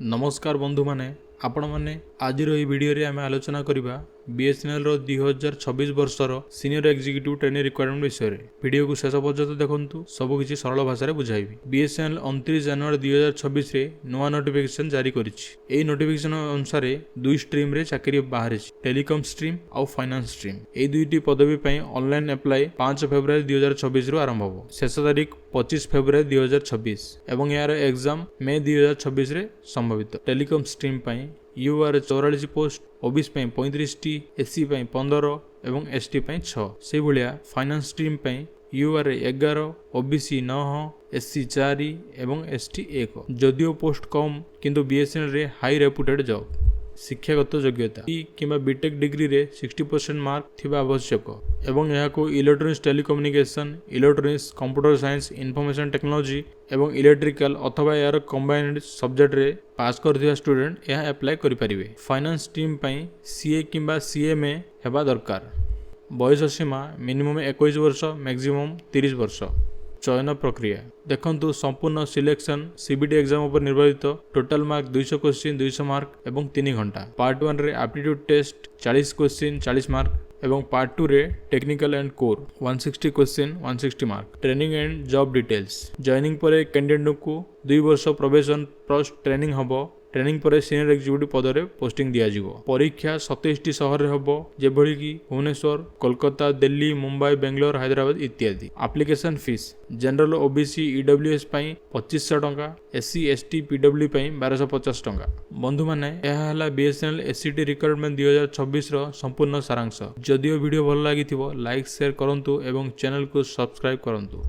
नमस्कार बंधु माने आपण मैंने आज भिडियो रे आम आलोचना करवा बीएसएनएल रो 2026 वर्षर सीनियर एग्जीक्यूटिव ट्रेनिंग रिक्वायरमेंट विषय में वीडियो को शेष पर्यंत देखु सबकि सरल भाषा बुझाइबी। बीएसएनएल 29 जनवरी 2026 रे नुआ नोटिफिकेशन जारी करिछि। नोटिफिकेशन अनुसार दुई स्ट्रीम रे चाकरी बाहर टेलीकॉम स्ट्रीम और फाइनेंस स्ट्रीम। ए दुईटी पदवी पर ऑनलाइन अप्लाई 5 फेब्रुआरी 2026 रु आरंभ हो। शेष तारीख 25 फेब्रुआरी 2026 एवं यार एग्जाम मे 2026 रे संभावित। टेलीकॉम स्ट्रीम पर यूआर 44 पोस्ट, ओबीसी 35 टी, एससी 15 एवं एसटी 6। से भाया finance stream UR 11, OBC 9, SC 4 एवं एसटी 1। जदियो पोस्ट कम किंतु बीएसएनएल रे हाई रेपुटेड जॉब। शिक्षागत योग्यता किंबा बीटेक डिग्री रे 60% मार्क थिबा आवश्यक एवं यहाको electronics telecommunication, electronics, computer science, information technology एवं इलेक्ट्रिकल अथवा यार कंबाइंड सब्जेक्ट रे पास करथिबा स्टूडेंट यह अप्लाई करि परिबे। फाइनेंस टीम पई सीए किंबा सीएमए हेबा दरकार। बयस सीमा मिनिमम 21 वर्ष, मैक्सिमम 30 वर्ष। चयन प्रक्रिया देखंतु संपूर्ण सिलेक्शन सीबीटी एग्जाम पर निर्धारित। टोटल मार्क 200 क्वेश्चन 200 मार्क एवं 3 घंटा। पार्ट 1 रे एप्टीट्यूड टेस्ट 40 क्वेश्चन 40 मार्क एवं पार्ट 2 रे technical and core 160 question 160 mark. Training and job details joining पर कैंडिडेट को 2 वर्ष प्रोबेशन प्लस ट्रेनिंग हबो। ट्रेनिंग पर सीनियर एग्जीक्यूटिव पदरे पोस्टिंग दिया जिवो। परीक्षा 27 सहर रे हबो, जेभली कि भुवनेश्वर, कोलकाता, दिल्ली, मुंबई, बेंगलोर, हैदराबाद इत्यादि। Application fees general OBC EWS पई 2500 टंका, एससी एसटी पीडब्ल्यू पई 1250 टंका। बंधु माने यह हला बीएसएनएल एससीटी रिक्वायरमेंट 2026 रो संपूर्ण सारांश। जदियो वीडियो भल लागिथिबो लाइक शेयर करंतु एवं चैनल को सब्सक्राइब करंतु।